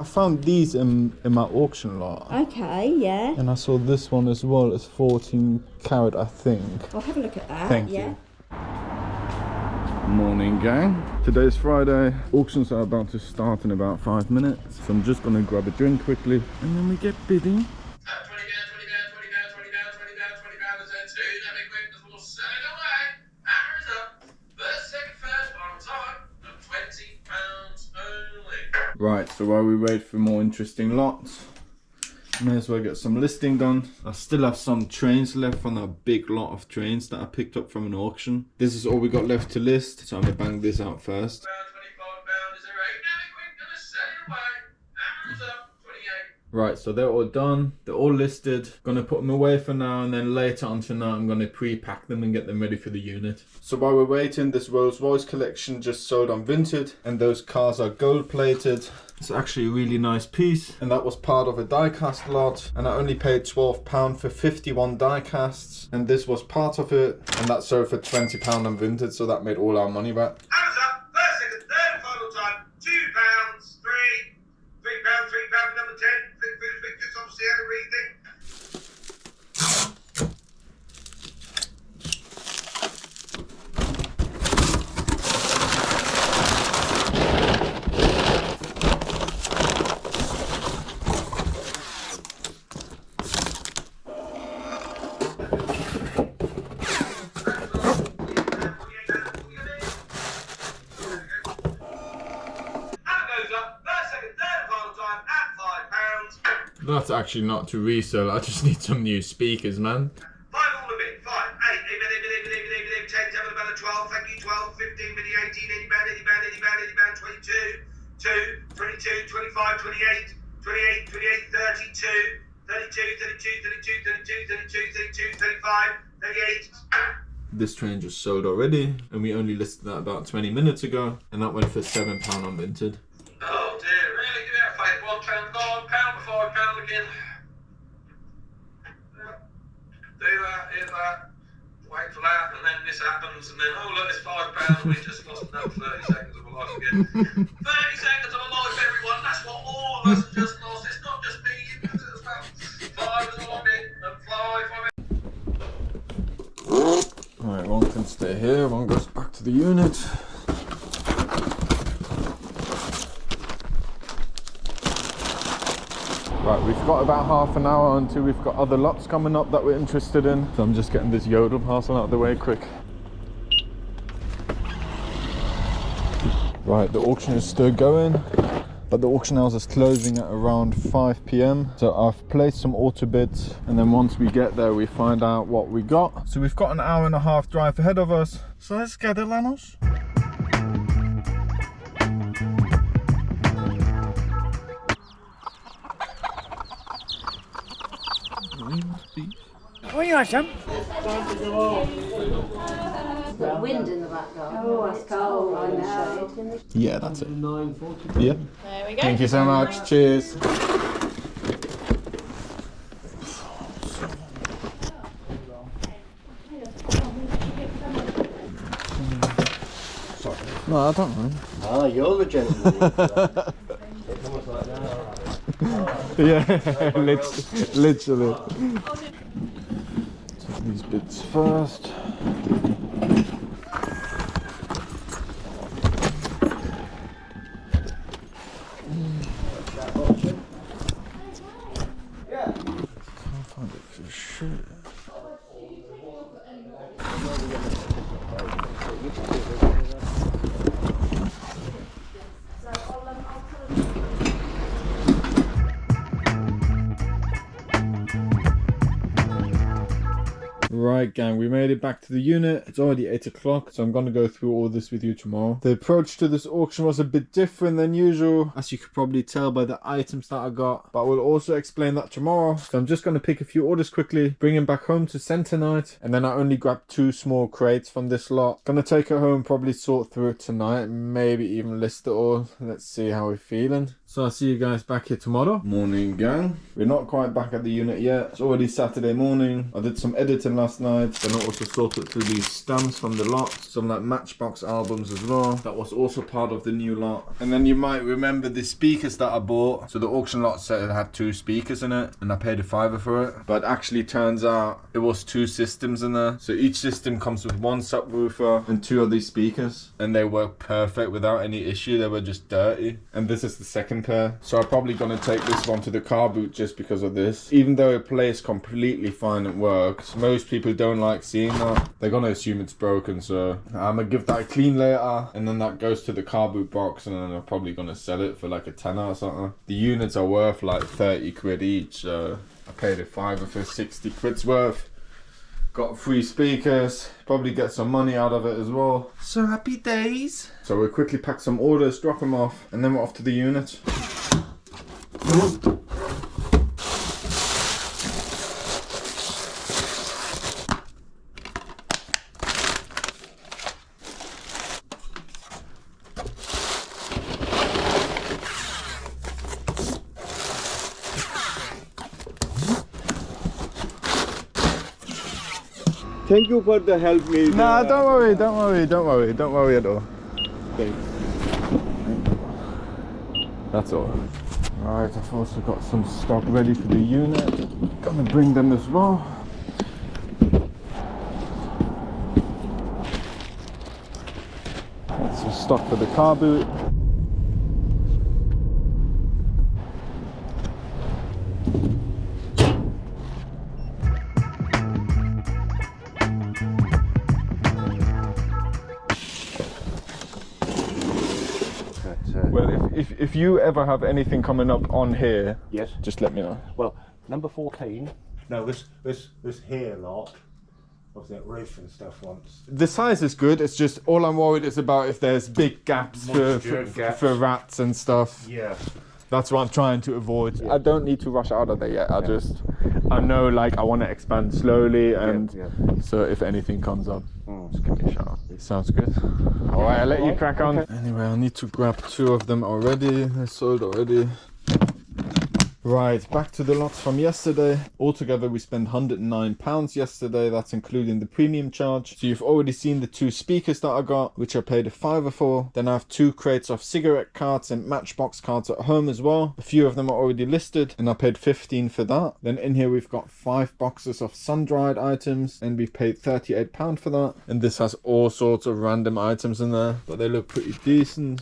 I found these in my auction lot. Okay, yeah. And I saw this one as well. It's 14 carat, I think. I'll have a look at that. Thank you. Morning, gang. Today's Friday. Auctions are about to start in about 5 minutes. So I'm just gonna grab a drink quickly and then we get bidding. Right, so while we wait for more interesting lots, may as well get some listing done. I still have some trains left from a big lot of trains that I picked up from an auction. This is all we got left to list, so I'm gonna bang this out first. Right, so they're all done. They're all listed. Gonna put them away for now, and then later on tonight I'm gonna pre-pack them and get them ready for the unit. So while we're waiting, this Rolls Royce collection just sold on Vinted, and those cars are gold plated. It's actually a really nice piece, and that was part of a die-cast lot, and I only paid £12 for 51 die-casts, and this was part of it, and that sold for £20 on Vinted, so that made all our money back. That's actually not to resell, I just need some new speakers, man. 5 all of it, 5, 8, 10, 11, 12, thank you, 12, 15, 18, 80 pound, 80 pound, 80 pound, 80 pound, 22, 22, 25, 28, 28, 28, 32, 35, 38. This train just sold already, and we only listed that about 20 minutes ago, and that went for £7 on Vinted. Oh dear, really? Give it a fight. £1 gone, £1 for £5 again. Do that, hit that, wait for that, and then this happens, and then, oh look, it's £5, we just lost another 30 seconds of a life again. 30 seconds of a life, everyone, that's what all of us have just lost. It's not just me, it's about 5 is all I did, and 5 Alright, one can stay here, one goes back to the unit. Right, we've got about half an hour until we've got other lots coming up that we're interested in. So I'm just getting this Yodel parcel out of the way quick. Right, the auction is still going, but the auction house is closing at around 5 PM. So I've placed some auto bids, and then once we get there, we find out what we got. So we've got an hour and a half drive ahead of us. So let's get it, Lanos. What are you at, Sam? Wind in the back garden. Oh, it's cold, I know. Yeah, that's it. 9:40. Yeah. There we go. Thank you so much. Cheers. No, I don't mind. Ah, you're the gentleman. Yeah, literally. Take these bits first. Can't find it for shit. Right, gang, we made it back to the unit. It's already 8 o'clock, so I'm gonna go through all this with you tomorrow. The approach to this auction was a bit different than usual, as you could probably tell by the items that I got, but we'll also explain that tomorrow. So I'm just gonna pick a few orders quickly, bring them back home to send tonight, and then I only grabbed 2 small crates from this lot. Gonna take it home, probably sort through it tonight, maybe even list it all. Let's see how we're feeling. So I'll see you guys back here tomorrow. Morning, gang. We're not quite back at the unit yet. It's already Saturday morning. I did some editing last night. Then I also sorted through these stamps from the lot. Some like Matchbox albums as well. That was also part of the new lot. And then you might remember the speakers that I bought. So the auction lot said it had 2 speakers in it. And I paid $5 for it. But actually turns out it was 2 systems in there. So each system comes with 1 subwoofer and 2 of these speakers. And they work perfect without any issue. They were just dirty. And this is the second pair. So I'm probably gonna take this one to the car boot just because of this. Even though it plays completely fine and works, most people don't like seeing that. They're gonna assume it's broken, so I'm gonna give that a clean later, and then that goes to the car boot box, and then I'm probably gonna sell it for like a tenner or something. The units are worth like 30 quid each, so I paid a $5 for 60 quid's worth. Got 3 speakers, probably get some money out of it as well. So happy days. So we'll quickly pack some orders, drop them off, and then we're off to the unit. Thank you for the help me. Nah, don't worry at all. Thanks. That's all. Right, I've also got some stock ready for the unit. Gonna bring them as well. That's some stock for the car boot. Well, if you ever have anything coming up on here, Yes. just let me know. Well, number 14. No, this here lot of that roof and stuff once. The size is good. It's just all I'm worried is about if there's big gaps for rats and stuff. Yeah. That's what I'm trying to avoid. I don't need to rush out of there yet. I know like I want to expand slowly, and so if anything comes up, just give me a shout. Sounds good. All right, I'll let you crack on. Anyway, I need to grab 2 of them already. They're sold already. Right, back to the lots from yesterday. Altogether, we spent £109 yesterday. That's including the premium charge. So you've already seen the 2 speakers that I got, which I paid a $5 for. Then I have 2 crates of cigarette cards and Matchbox cards at home as well. A few of them are already listed, and I paid $15 for that. Then in here, we've got 5 boxes of sun-dried items, and we paid £38 for that. And this has all sorts of random items in there, but they look pretty decent.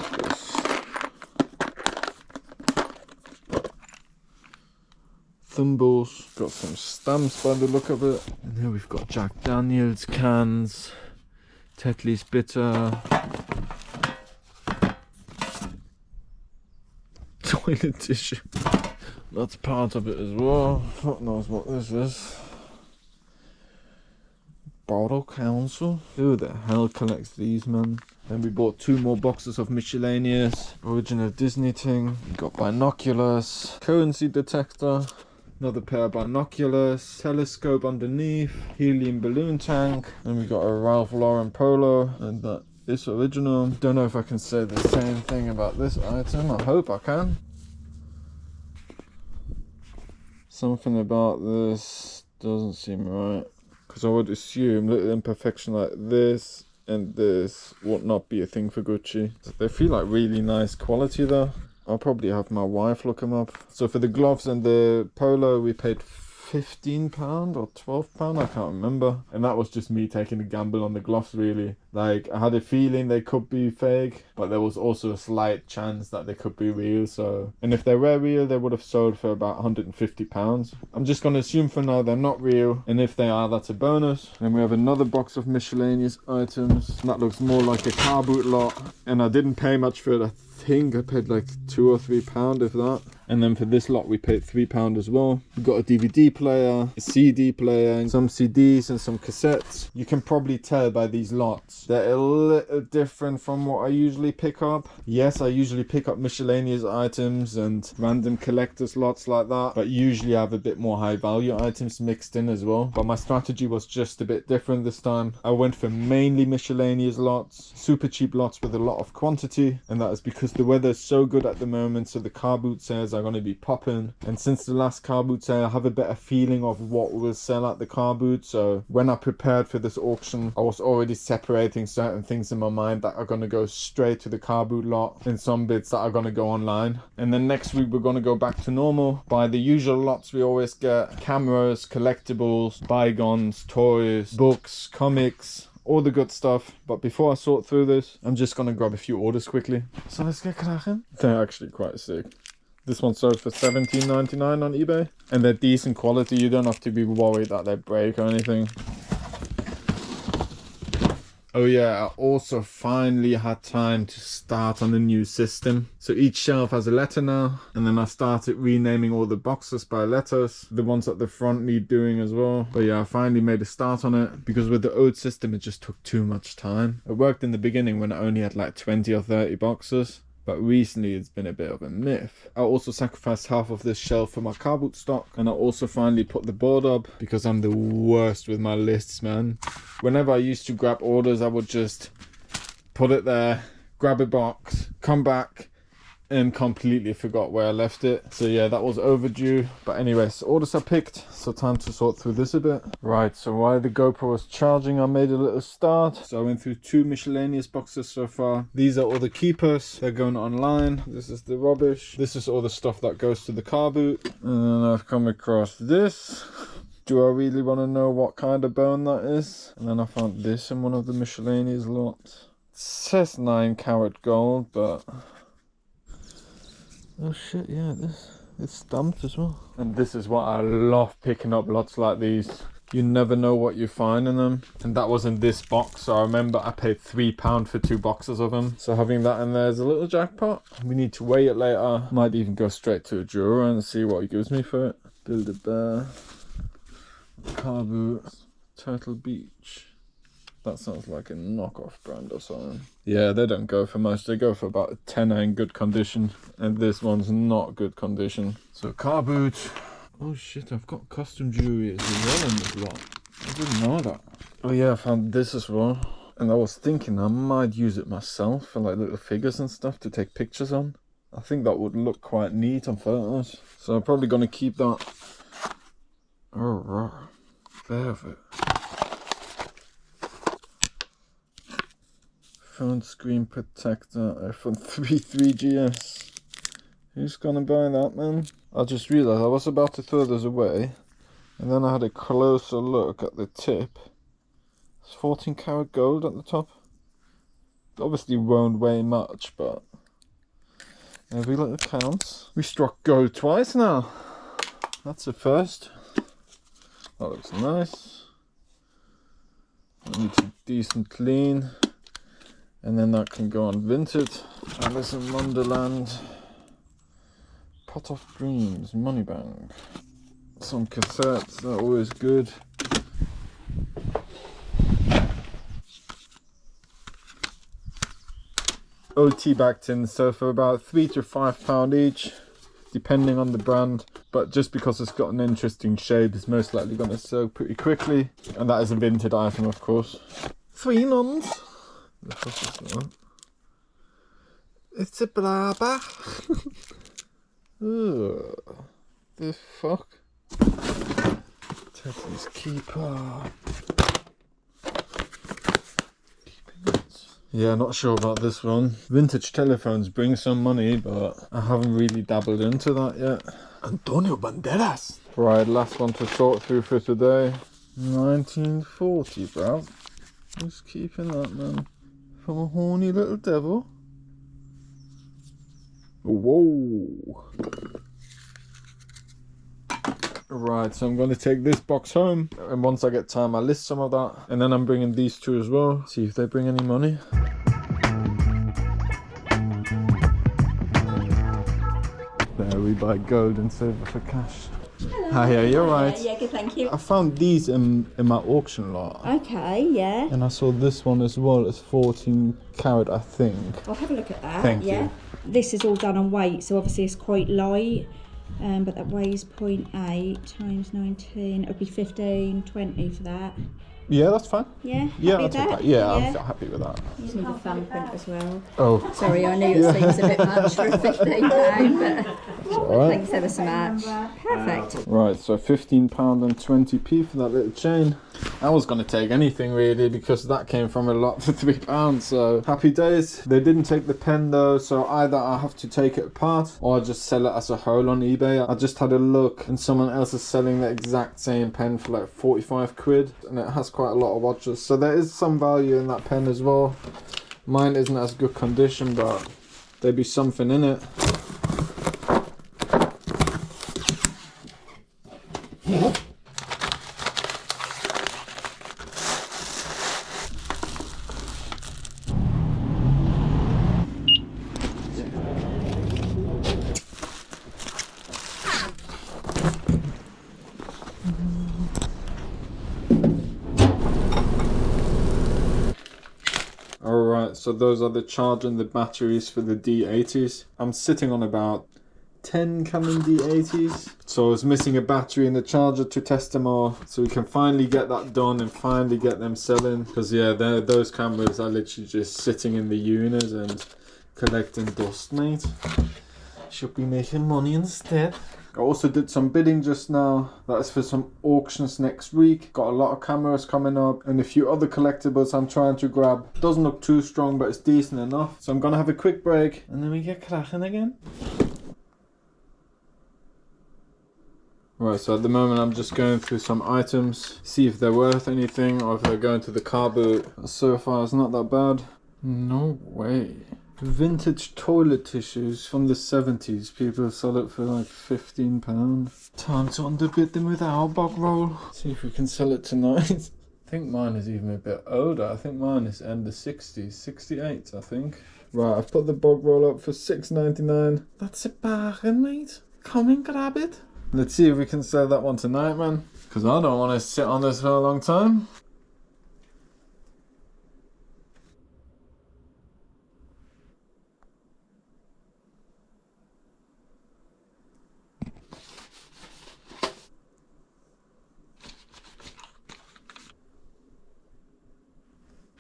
Thimbles, got some stamps by the look of it. And here we've got Jack Daniels cans, Tetley's bitter, toilet tissue. That's part of it as well. Fuck knows what this is. Bottle Council. Who the hell collects these, man? Then we bought 2 more boxes of miscellaneous. Original Disney thing. We got binoculars, currency detector. Another pair of binoculars, telescope underneath, helium balloon tank, and we got a Ralph Lauren polo, and that is original. Don't know if I can say the same thing about this item. I hope I can. Something about this doesn't seem right, because I would assume little imperfection like this and this would not be a thing for Gucci. They feel like really nice quality though. I'll probably have my wife look them up. So for the gloves and the polo, we paid £15 or £12, I can't remember. And that was just me taking a gamble on the gloves, really. Like, I had a feeling they could be fake, but there was also a slight chance that they could be real. So, and if they were real, they would have sold for about £150. I'm just going to assume for now they're not real, and if they are, that's a bonus. And we have another box of miscellaneous items. That looks more like a car boot lot, and I didn't pay much for it. I think I paid like £2 or £3, if that. And then for this lot, we paid £3 as well. We got a DVD player, a CD player, some CDs and some cassettes. You can probably tell by these lots, they're a little different from what I usually pick up. Yes, I usually pick up miscellaneous items and random collectors lots like that, but usually I have a bit more high value items mixed in as well. But my strategy was just a bit different this time. I went for mainly miscellaneous lots, super cheap lots with a lot of quantity, and that is because The weather's so good at the moment, so the car boot sales are going to be popping. And since the last car boot sale, I have a better feeling of what will sell at the car boot. So when I prepared for this auction, I was already separating certain things in my mind that are going to go straight to the car boot lot and some bits that are going to go online. And then next week we're going to go back to normal, buy the usual lots we always get: cameras, collectibles, bygones, toys, books, comics, all the good stuff. But before I sort through this, I'm just gonna grab a few orders quickly. So let's get cracking. They're actually quite sick. This one sold for $17.99 on eBay, and they're decent quality. You don't have to be worried that they break or anything. Oh yeah, I also finally had time to start on the new system. So each shelf has a letter now, and then I started renaming all the boxes by letters. The ones at the front need doing as well. But yeah, I finally made a start on it, because with the old system it just took too much time. It worked in the beginning when I only had like 20 or 30 boxes. But recently it's been a bit of a myth. I also sacrificed half of this shelf for my car boot stock, and I also finally put the board up, because I'm the worst with my lists, man. Whenever I used to grab orders, I would just put it there, grab a box, come back, and completely forgot where I left it. So yeah, that was overdue. But anyways, orders are picked, so time to sort through this a bit. Right, so while the GoPro was charging, I made a little start. So I went through 2 miscellaneous boxes so far. These are all the keepers. They're going online. This is the rubbish. This is all the stuff that goes to the car boot. And then I've come across this. Do I really want to know what kind of bone that is? And then I found this in one of the miscellaneous lots. It says 9 karat gold, but... oh shit, yeah, it's stamped as well. And this is what I love, picking up lots like these. You never know what you find in them. And that was in this box, so I remember I paid £3 for 2 boxes of them. So having that in there is a little jackpot. We need to weigh it later. Might even go straight to a jeweler and see what he gives me for it. Build a bear. Car boot. Turtle Beach. That sounds like a knockoff brand or something. Yeah, they don't go for much. They go for about a tenner in good condition. And this one's not good condition. So car boot. Oh shit, I've got custom jewelry as well in this lot. I didn't know that. Oh yeah, I found this as well. And I was thinking I might use it myself for like little figures and stuff to take pictures on. I think that would look quite neat on photos. So I'm probably going to keep that. Oh, velvet. Phone screen protector, iPhone 3GS. Who's gonna buy that, man? I just realized I was about to throw this away, and then I had a closer look at the tip. It's 14 karat gold at the top. It obviously won't weigh much, but every little counts. We struck gold twice now. That's a first. That looks nice. I need a decent clean. And then that can go on Vinted. Alice in Wonderland. Pot of Dreams. Money Bank. Some cassettes. They're always good. OT back tins. So for about £3 to £5 each, depending on the brand. But just because it's got an interesting shape, it's most likely going to sell pretty quickly. And that is a Vinted item, of course. 3 nuns. It's a blabber. The fuck? Tetris keeper. Yeah, not sure about this one. Vintage telephones bring some money, but I haven't really dabbled into that yet. Antonio Banderas. Right, last one to sort through for today. 1940, bruv. Who's keeping that, man? From a horny little devil. Whoa. Right, so I'm going to take this box home, and once I get time I'll list some of that, and then I'm bringing these 2 as well, see if they bring any money. There we buy gold and silver for cash. Hello. Hi, you're right. Yeah, good, thank you. I found these in my auction lot. Okay, yeah. And I saw this one as well. It's 14 karat, I think. I'll have a look at that. Thank you. This is all done on weight, so obviously it's quite light. But that weighs 0.8 times 19. It would be 15, 20 for that. Yeah, that's fine. Yeah, Yeah, happy I'll with take that? that. Yeah, I'm happy with that. You need a fan print as well. Oh, Sorry, I know it seems a bit much for a £15, but alright. thanks ever so much. Perfect. Right, so £15 and 20p for that little chain. I was going to take anything really because that came from a lot for £3, so happy days. They didn't take the pen though, so either I have to take it apart or I'll just sell it as a whole on eBay. I just had a look and someone else is selling the exact same pen for like 45 quid and it has quite a lot of watches, so there is some value in that pen as well. Mine isn't as good condition, but there'd be something in it. Alright, so those are the charger and the batteries for the D80s. I'm sitting on about 10 Canon D80s. So I was missing a battery and the charger to test them all. So we can finally get that done and finally get them selling. Because yeah, those cameras are literally just sitting in the unit and collecting dust, mate. Should be making money instead. I also did some bidding just now. That is for some auctions next week. Got a lot of cameras coming up and a few other collectibles I'm trying to grab. Doesn't look too strong, but it's decent enough. So I'm gonna have a quick break and then we get cracking again. Right, so at the moment I'm just going through some items, see if they're worth anything or if they're going to the car boot. So far it's not that bad. No way. Vintage toilet tissues from the 70s. People sell it for like £15. Time to underbid them with our bog roll. See if we can sell it tonight. I think mine is even a bit older. I think mine is end of 60s, 68 I think. Right, I've put the bog roll up for £6.99. That's a bargain, mate. Come and grab it. Let's see if we can sell that one tonight, man. Because I don't want to sit on this for a long time.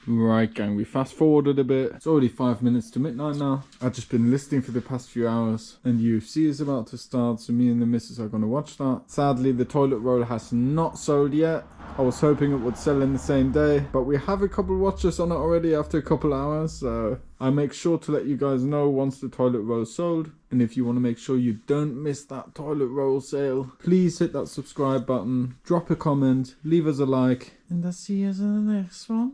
Right gang, we fast forwarded a bit. It's already 5 minutes to midnight now. I've just been listening for the past few hours and UFC is about to start, so me and the missus are going to watch that. Sadly, the toilet roll has not sold yet. I was hoping it would sell in the same day, but we have a couple watchers on it already after a couple hours, so I'll make sure to let you guys know once the toilet roll is sold. And if you want to make sure you don't miss that toilet roll sale, please hit that subscribe button, drop a comment, leave us a like, and I'll see you in the next one.